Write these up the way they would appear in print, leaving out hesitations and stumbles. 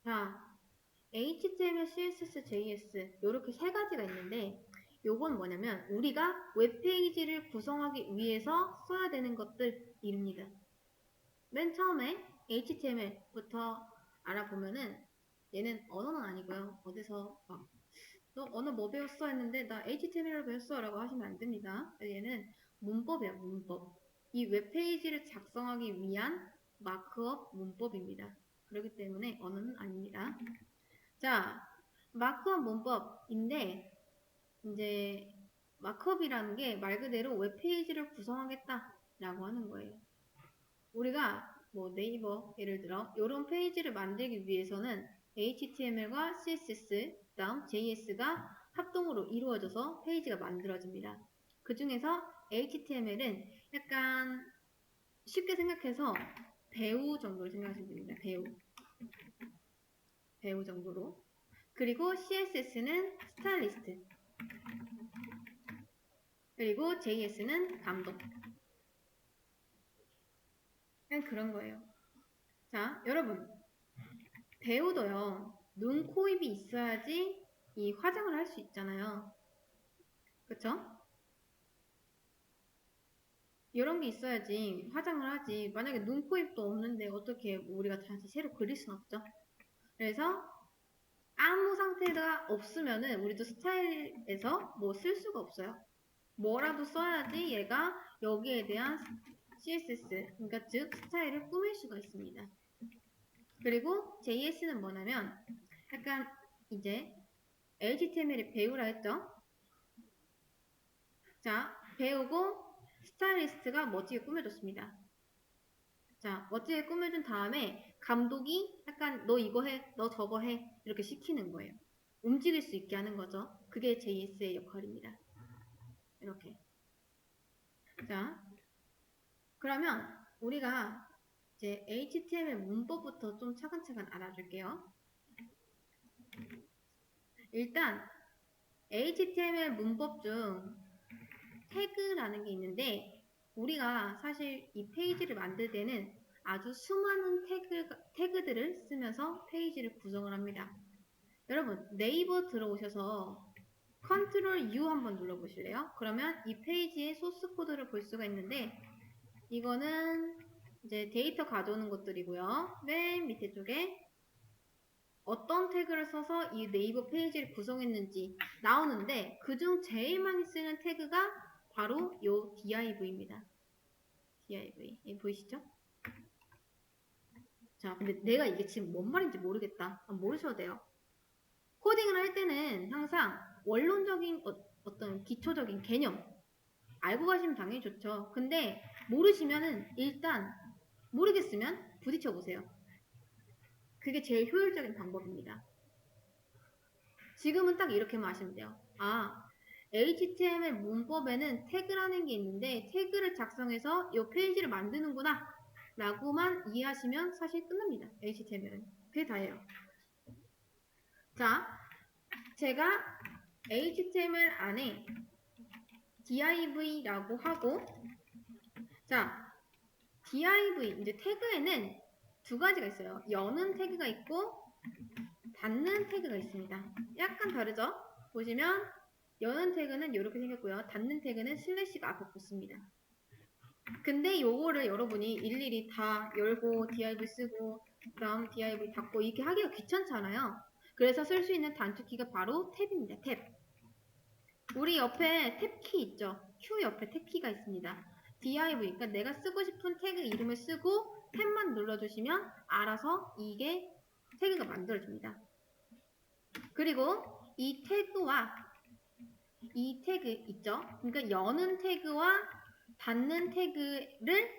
자, HTML, CSS, JS 이렇게 세 가지가 있는데 요건 뭐냐면 우리가 웹페이지를 구성하기 위해서 써야 되는 것들입니다. 맨 처음에 HTML부터 알아보면은 얘는 언어는 아니고요. 어디서 막 너 언어 뭐 배웠어 했는데 나 HTML을 배웠어 라고 하시면 안 됩니다. 얘는 문법이야, 문법. 이 웹페이지를 작성하기 위한 마크업 문법입니다. 그렇기 때문에 언어는 아닙니다. 자, 마크업 문법인데 이제 마크업이라는 게 말 그대로 웹페이지를 구성하겠다라고 하는 거예요. 우리가 뭐 네이버 예를 들어 이런 페이지를 만들기 위해서는 HTML과 CSS, 그다음 JS가 합동으로 이루어져서 페이지가 만들어집니다. 그 중에서 HTML은 약간 쉽게 생각해서 배우 정도로 생각하시면 됩니다. 배우 정도로. 그리고 CSS는 스타일리스트. 그리고 JS는 감독. 그냥 그런 거예요. 자, 여러분. 배우도요. 눈, 코, 입이 있어야지 이 화장을 할 수 있잖아요. 그쵸? 이런 게 있어야지 화장을 하지. 만약에 눈, 코, 입도 없는데 어떻게 우리가 다시 새로 그릴 순 없죠. 그래서 아무 상태가 없으면은 우리도 스타일에서 뭐 쓸 수가 없어요. 뭐라도 써야지 얘가 여기에 대한 CSS, 그러니까 즉 스타일을 꾸밀 수가 있습니다. 그리고 JS는 뭐냐면 약간 이제 HTML이 배우라 했죠? 자, 배우고 스타일리스트가 멋지게 꾸며줬습니다. 자, 멋지게 꾸며준 다음에 감독이 약간 너 이거 해, 너 저거 해 이렇게 시키는 거예요. 움직일 수 있게 하는 거죠. 그게 JS의 역할입니다. 이렇게. 자, 그러면 우리가 이제 HTML 문법부터 좀 차근차근 알아줄게요. 일단 HTML 문법 중 태그라는 게 있는데 우리가 사실 이 페이지를 만들 때는 아주 수많은 태그들을 쓰면서 페이지를 구성을 합니다. 여러분 네이버 들어오셔서 컨트롤 U 한번 눌러보실래요? 그러면 이 페이지의 소스 코드를 볼 수가 있는데 이거는 이제 데이터 가져오는 것들이고요. 맨 밑에 쪽에 어떤 태그를 써서 이 네이버 페이지를 구성했는지 나오는데 그중 제일 많이 쓰는 태그가 바로 요 div입니다. div. 보이시죠? 자, 근데 내가 이게 지금 뭔 말인지 모르겠다. 모르셔도 돼요. 코딩을 할 때는 항상 원론적인 어떤 기초적인 개념 알고 가시면 당연히 좋죠. 근데 모르시면은 일단 모르겠으면 부딪혀 보세요. 그게 제일 효율적인 방법입니다. 지금은 딱 이렇게만 하시면 돼요. 아, HTML 문법에는 태그라는 게 있는데 태그를 작성해서 이 페이지를 만드는구나 라고만 이해하시면 사실 끝납니다. HTML은. 그게 다예요. 자, 제가 HTML 안에 div라고 하고 자, div 이제 태그에는 두 가지가 있어요. 여는 태그가 있고 닫는 태그가 있습니다. 약간 다르죠? 보시면 여는 태그는 이렇게 생겼고요. 닫는 태그는 슬래시가 앞에 붙습니다. 근데 요거를 여러분이 일일이 다 열고 div 쓰고 그다음 div 닫고 이렇게 하기가 귀찮잖아요. 그래서 쓸 수 있는 단축키가 바로 탭입니다. 탭. 우리 옆에 탭키 있죠? Q 옆에 탭키가 있습니다. div, 그러니까 내가 쓰고 싶은 태그 이름을 쓰고 탭만 눌러주시면 알아서 이게 태그가 만들어집니다. 그리고 이 태그와 이 태그 있죠? 그러니까 여는 태그와 닫는 태그를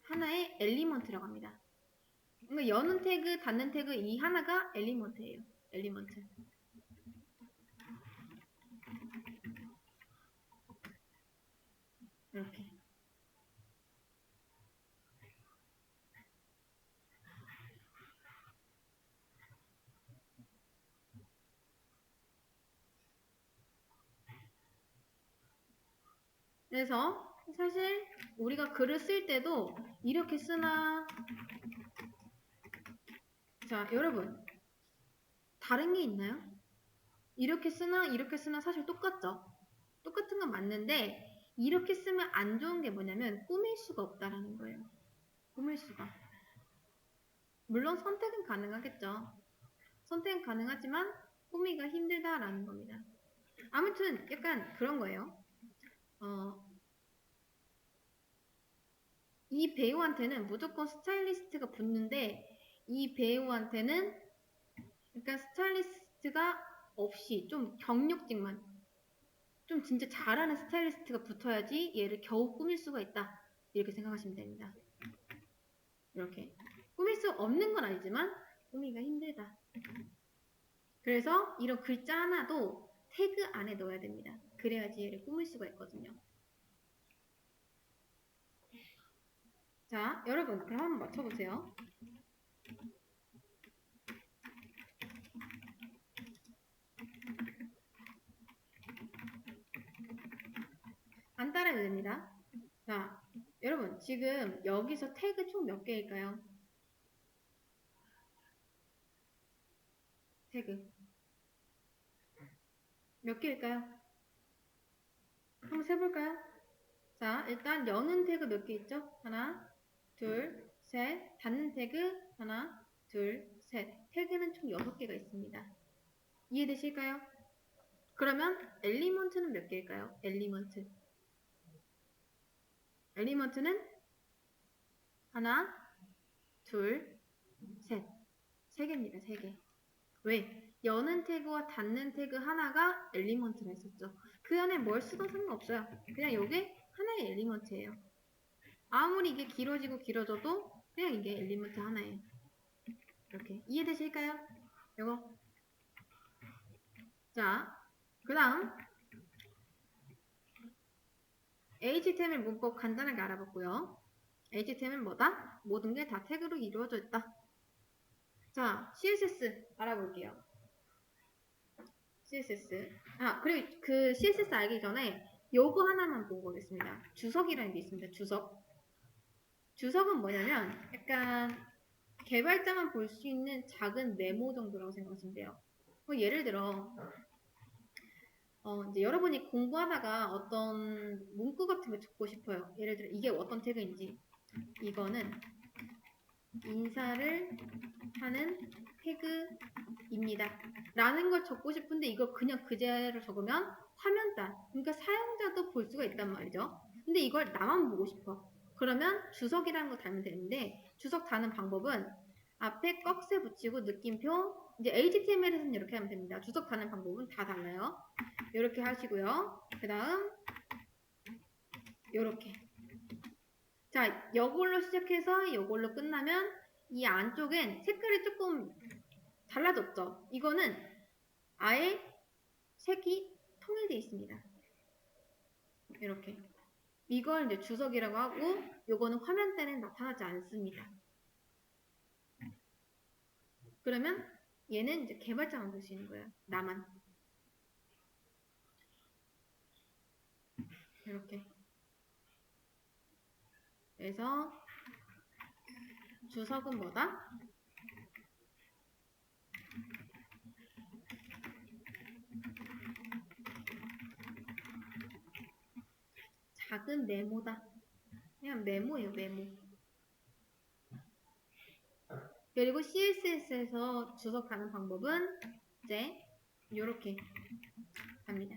하나의 엘리먼트라고 합니다. 그러니까 여는 태그, 닫는 태그 이 하나가 엘리먼트예요. 엘리먼트. 이렇게. 그래서 사실 우리가 글을 쓸 때도 이렇게 쓰나 자, 여러분. 다른 게 있나요? 이렇게 쓰나 사실 똑같죠? 똑같은 건 맞는데 이렇게 쓰면 안 좋은 게 뭐냐면 꾸밀 수가 없다라는 거예요. 꾸밀 수가. 물론 선택은 가능하겠죠. 선택은 가능하지만 꾸미기가 힘들다라는 겁니다. 아무튼 약간 그런 거예요. 이 배우한테는 무조건 스타일리스트가 붙는데 이 배우한테는 약간 스타일리스트가 없이 좀 경력직만 좀 진짜 잘하는 스타일리스트가 붙어야지 얘를 겨우 꾸밀 수가 있다. 이렇게 생각하시면 됩니다. 이렇게 꾸밀 수 없는 건 아니지만 꾸미기가 힘들다. 그래서 이런 글자 하나도 태그 안에 넣어야 됩니다. 그래야지 얘를 꾸밀 수가 있거든요. 자, 여러분 그럼 한번 맞춰보세요. 안 따라해도 됩니다. 자, 여러분 지금 여기서 태그 총 몇 개일까요? 태그 몇 개일까요? 한번 세볼까요? 자, 일단 여는 태그 몇 개 있죠? 하나, 둘, 셋. 닫는 태그 하나, 둘, 셋. 태그는 총 6개가 있습니다. 이해되실까요? 그러면 엘리먼트는 몇 개일까요? 엘리먼트는 하나, 둘, 셋. 3개입니다. 3개. 왜? 여는 태그와 닫는 태그 하나가 엘리먼트가 있었죠. 그 안에 뭘 쓰던 상관없어요. 그냥 이게 하나의 엘리먼트예요. 아무리 이게 길어지고 길어져도 그냥 이게 엘리먼트 하나예요. 이렇게 이해되실까요? 이거. 자, 그 다음 HTML 문법 간단하게 알아봤고요. HTML 뭐다? 모든 게 다 태그로 이루어져 있다. 자, CSS 알아볼게요. CSS. 그리고 그 CSS 알기 전에 요거 하나만 보고 가겠습니다. 주석이라는 게 있습니다. 주석. 주석은 뭐냐면 약간 개발자만 볼 수 있는 작은 메모 정도라고 생각하시면 돼요. 예를 들어 이제 여러분이 공부하다가 어떤 문구 같은 거 적고 싶어요. 예를 들어 이게 어떤 태그인지. 이거는 인사를 하는 태그입니다. 라는 걸 적고 싶은데 이거 그냥 그대로 적으면 화면단, 그러니까 사용자도 볼 수가 있단 말이죠. 근데 이걸 나만 보고 싶어. 그러면 주석이라는 거 달면 되는데 주석 다는 방법은 앞에 꺽쇠 붙이고 느낌표, 이제 HTML에서는 이렇게 하면 됩니다. 주석 다는 방법은 다 달라요. 이렇게 하시고요. 그 다음 이렇게. 자, 이걸로 시작해서 이걸로 끝나면 이 안쪽엔 색깔이 조금 달라졌죠. 이거는 아예 색이 통일되어 있습니다. 이렇게. 이걸 이제 주석이라고 하고 요거는 화면대는 나타나지 않습니다. 그러면 얘는 이제 개발자만 볼 수 있는 거예요. 나만. 이렇게. 그래서 주석은 뭐다? 작은 메모다. 그냥 메모예요, 메모. 그리고 CSS에서 주석 가는 방법은 이제 이렇게 합니다.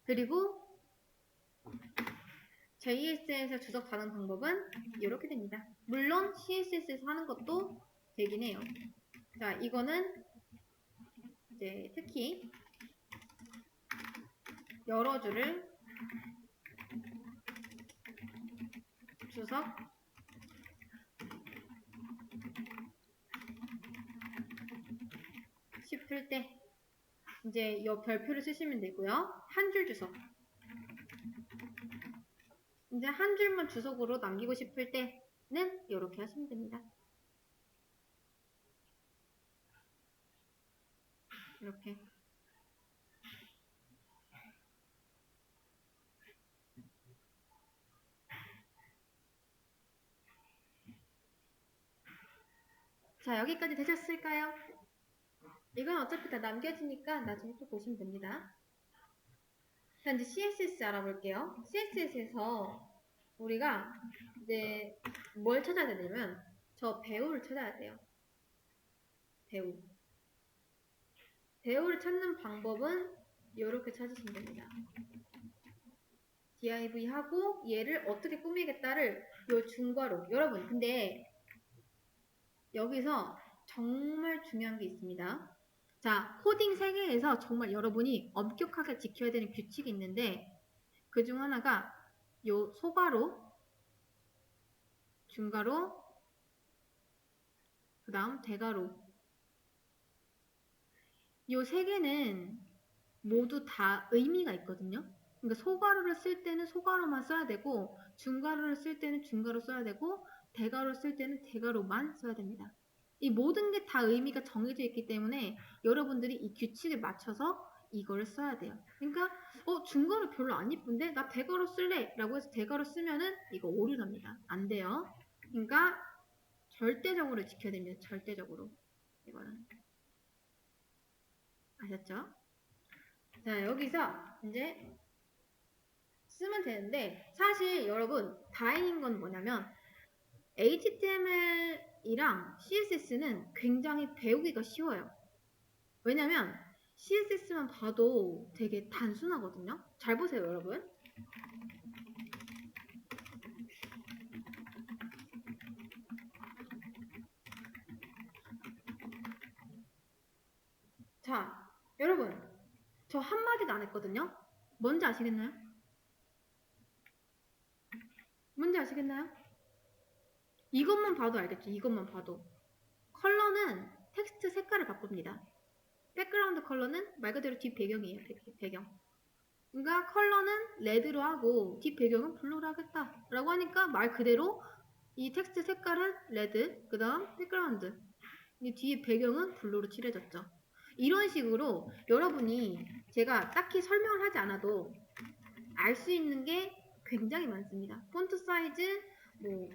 그리고 JS에서 주석 가는 방법은 이렇게 됩니다. 물론 CSS에서 하는 것도 되긴 해요. 자, 이거는 이제 특히 여러 줄을 주석 싶을 때 이제 이 별표를 쓰시면 되고요. 한 줄 주석. 이제 한 줄만 주석으로 남기고 싶을 때는 이렇게 하시면 됩니다. 이렇게. 자, 여기까지 되셨을까요? 이건 어차피 다 남겨지니까 나중에 또 보시면 됩니다. 자, 이제 CSS 알아볼게요. CSS에서 우리가 이제 뭘 찾아야 되냐면 저 배우를 찾아야 돼요. 배우를 찾는 방법은 이렇게 찾으시면 됩니다. div 하고 얘를 어떻게 꾸미겠다를 요 중괄호. 여러분 근데 여기서 정말 중요한 게 있습니다. 자, 코딩 세계에서 정말 여러분이 엄격하게 지켜야 되는 규칙이 있는데 그 중 하나가 요 소괄호, 중괄호, 그 다음 대괄호. 요 세 개는 모두 다 의미가 있거든요. 그러니까 소괄호를 쓸 때는 소괄호만 써야 되고 중괄호를 쓸 때는 중괄호 써야 되고 대괄호 쓸 때는 대괄호만 써야 됩니다. 이 모든 게 다 의미가 정해져 있기 때문에 여러분들이 이 규칙에 맞춰서 이걸 써야 돼요. 그러니까 중괄호 별로 안 이쁜데 나 대괄호 쓸래 라고 해서 대괄호 쓰면은 이거 오류납니다. 안 돼요. 그러니까 절대적으로 지켜야 됩니다. 절대적으로. 이거는 아셨죠? 자, 여기서 이제 쓰면 되는데 사실 여러분 다행인 건 뭐냐면 HTML이랑 CSS는 굉장히 배우기가 쉬워요. 왜냐면 CSS만 봐도 되게 단순하거든요. 잘 보세요, 여러분. 자, 여러분 저 한마디도 안 했거든요. 뭔지 아시겠나요? 뭔지 아시겠나요? 이것만 봐도 알겠죠? 이것만 봐도. 컬러는 텍스트 색깔을 바꿉니다. 백그라운드 컬러는 말 그대로 뒷 배경이에요. 배경. 그러니까 컬러는 레드로 하고 뒷 배경은 블루로 하겠다 라고 하니까 말 그대로 이 텍스트 색깔은 레드, 그 다음 백그라운드, 이 뒤에 배경은 블루로 칠해졌죠. 이런 식으로 여러분이 제가 딱히 설명을 하지 않아도 알 수 있는 게 굉장히 많습니다. 폰트 사이즈 뭐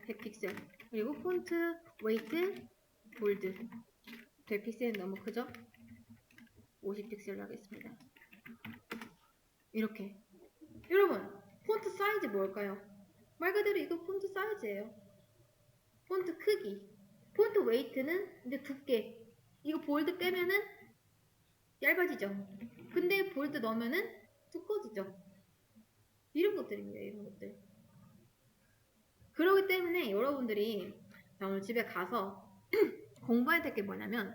100픽셀, 그리고 폰트 웨이트 볼드 100픽셀은 너무 크죠? 50픽셀로 하겠습니다. 이렇게. 여러분 폰트 사이즈 뭘까요? 말 그대로 이거 폰트 사이즈예요. 폰트 크기. 폰트 웨이트는 이제 두께. 이거 볼드 빼면은 얇아지죠. 근데 볼드 넣으면은 두꺼워지죠. 이런 것들입니다. 이런 것들. 그렇기 때문에 여러분들이 오늘 집에 가서 공부해야 될 게 뭐냐면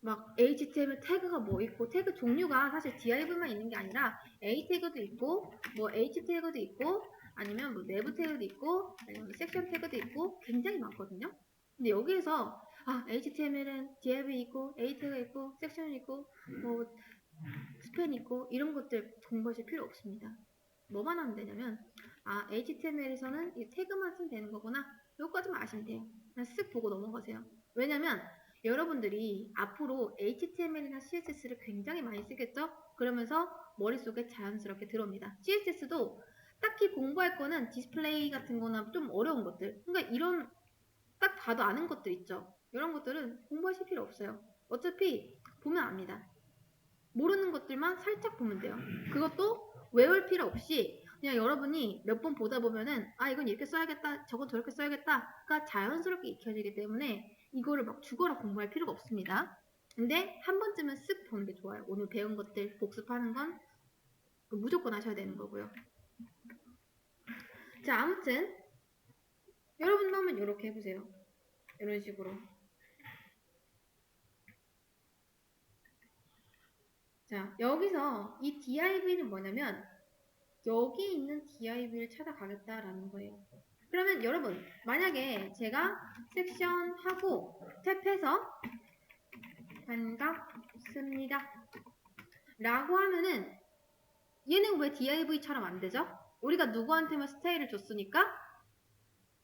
막 HTML 태그가 뭐 있고 태그 종류가 사실 div만 있는 게 아니라 A 태그도 있고 뭐 H 태그도 있고 아니면 뭐 내부 태그도 있고 아니면 섹션 태그도 있고 굉장히 많거든요. 근데 여기에서 HTML은 div 있고 A 태그 있고 섹션 있고 뭐 스팬 있고 이런 것들 공부하실 필요 없습니다. 뭐만 하면 되냐면 HTML에서는 이 태그만 쓰면 되는 거구나. 이것까지만 아시면 돼요. 그냥 쓱 보고 넘어가세요. 왜냐면 여러분들이 앞으로 HTML이나 CSS를 굉장히 많이 쓰겠죠? 그러면서 머릿속에 자연스럽게 들어옵니다. CSS도 딱히 공부할 거는 디스플레이 같은 거나 좀 어려운 것들. 그러니까 이런 딱 봐도 아는 것들 있죠? 이런 것들은 공부하실 필요 없어요. 어차피 보면 압니다. 모르는 것들만 살짝 보면 돼요. 그것도 외울 필요 없이 그냥 여러분이 몇 번 보다 보면은 이건 이렇게 써야겠다, 저건 저렇게 써야겠다가 자연스럽게 익혀지기 때문에 이거를 막 죽어라 공부할 필요가 없습니다. 근데 한 번쯤은 쓱 보는 게 좋아요. 오늘 배운 것들 복습하는 건 무조건 하셔야 되는 거고요. 자, 아무튼 여러분도 한번 이렇게 해보세요. 이런 식으로. 자, 여기서 이 div는 뭐냐면 여기 있는 div를 찾아가겠다라는 거예요. 그러면 여러분 만약에 제가 섹션하고 탭해서 반갑습니다 라고 하면은 얘는 왜 div처럼 안 되죠? 우리가 누구한테만 스타일을 줬으니까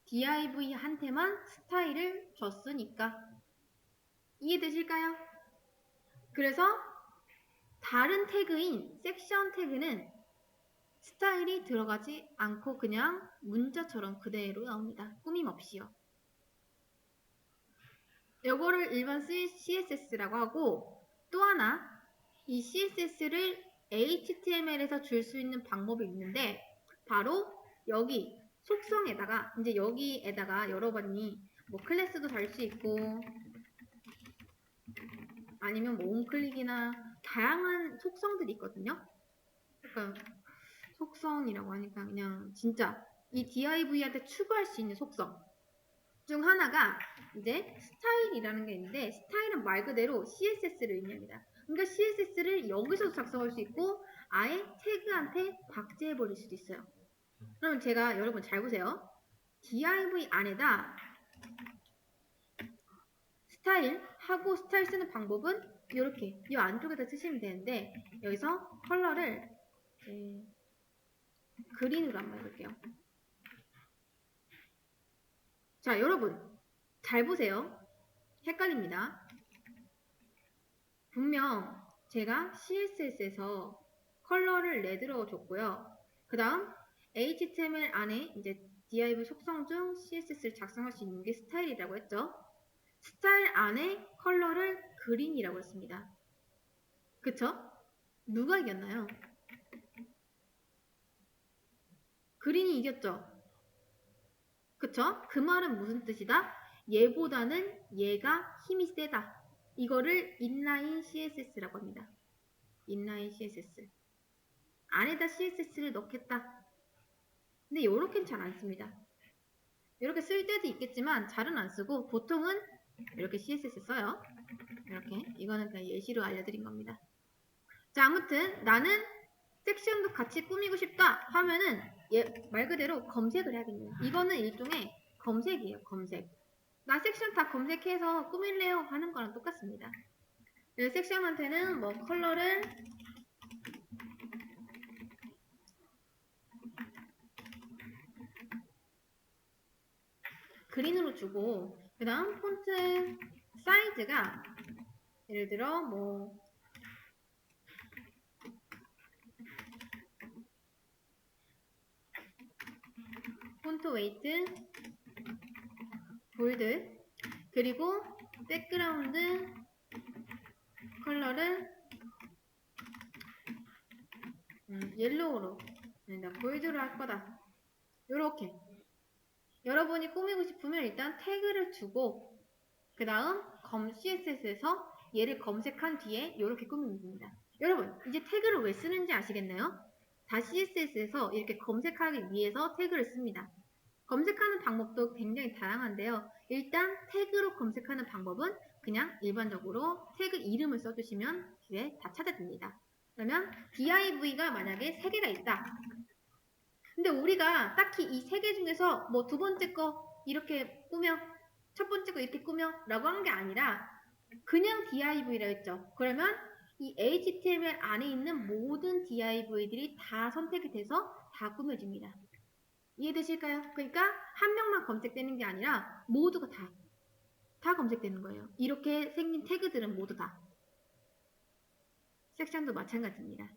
div한테만 스타일을 줬으니까 이해되실까요? 그래서 다른 태그인 섹션 태그는 스타일이 들어가지 않고 그냥 문자처럼 그대로 나옵니다. 꾸밈 없이요. 요거를 일반 CSS라고 하고, 또 하나 이 CSS를 HTML에서 줄 수 있는 방법이 있는데, 바로 여기 속성에다가, 이제 여기에다가 여러분이 뭐 클래스도 달 수 있고 아니면 뭐 온클릭이나 다양한 속성들이 있거든요. 그러니까 속성이라고 하니까 그냥 진짜 이 div한테 추가할 수 있는 속성 중 하나가 이제 스타일이라는 게 있는데, 스타일은 말 그대로 CSS를 의미합니다. 그러니까 CSS를 여기서도 작성할 수 있고 아예 태그한테 박제해 버릴 수도 있어요. 그러면 제가 여러분 잘 보세요. div 안에다 스타일 하고 스타일 쓰는 방법은 이렇게 이 안쪽에다 쓰시면 되는데, 여기서 컬러를 그린으로 한번 해볼게요. 자, 여러분 잘 보세요. 헷갈립니다. 분명 제가 CSS에서 컬러를 레드로 줬고요. 그 다음 HTML 안에 이제 div 속성 중 CSS를 작성할 수 있는 게 스타일이라고 했죠. 스타일 안에 컬러를 그린이라고 했습니다. 그쵸? 누가 이겼나요? 그린이 이겼죠? 그쵸? 그 말은 무슨 뜻이다? 얘보다는 얘가 힘이 세다. 이거를 inline CSS라고 합니다. inline CSS. 안에다 CSS를 넣겠다. 근데 요렇게는 잘 안 씁니다. 이렇게 쓸 때도 있겠지만 잘은 안 쓰고 보통은 이렇게 CSS 써요. 이렇게. 이거는 그냥 예시로 알려드린 겁니다. 자, 아무튼 나는 섹션도 같이 꾸미고 싶다 하면은 말 그대로 검색을 해야겠네요. 이거는 일종의 검색이에요. 검색. 나 섹션 다 검색해서 꾸밀래요 하는 거랑 똑같습니다. 이 섹션한테는 뭐 컬러를 그린으로 주고, 그 다음 폰트 사이즈가 예를 들어 뭐 폰트 웨이트 볼드, 그리고 백그라운드 컬러를 옐로우로, 볼드로 할 거다. 요렇게 여러분이 꾸미고 싶으면 일단 태그를 주고, 그 다음 CSS에서 얘를 검색한 뒤에 이렇게 꾸미면 됩니다. 여러분 이제 태그를 왜 쓰는지 아시겠나요? 다 CSS에서 이렇게 검색하기 위해서 태그를 씁니다. 검색하는 방법도 굉장히 다양한데요. 일단 태그로 검색하는 방법은 그냥 일반적으로 태그 이름을 써주시면 뒤에 다 찾아집니다. 그러면 div가 만약에 3개가 있다. 근데 우리가 딱히 이 3개 중에서 뭐 두 번째 거 이렇게 꾸며, 첫 번째 거 이렇게 꾸며 라고 한 게 아니라 그냥 div라고 했죠. 그러면 이 HTML 안에 있는 모든 div들이 다 선택이 돼서 다 꾸며집니다. 이해되실까요? 그러니까 한 명만 검색되는 게 아니라 모두가 다 검색되는 거예요. 이렇게 생긴 태그들은 모두 다. 섹션도 마찬가지입니다.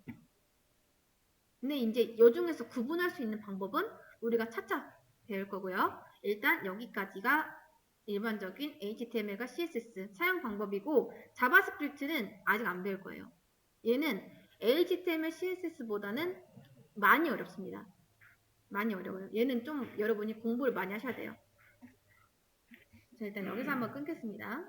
근데 이제 이 중에서 구분할 수 있는 방법은 우리가 차차 배울 거고요. 일단 여기까지가 일반적인 HTML과 CSS 사용 방법이고, 자바스크립트는 아직 안 배울 거예요. 얘는 HTML, CSS보다는 많이 어렵습니다. 많이 어려워요. 얘는 좀 여러분이 공부를 많이 하셔야 돼요. 자, 일단 여기서 한번 끊겠습니다.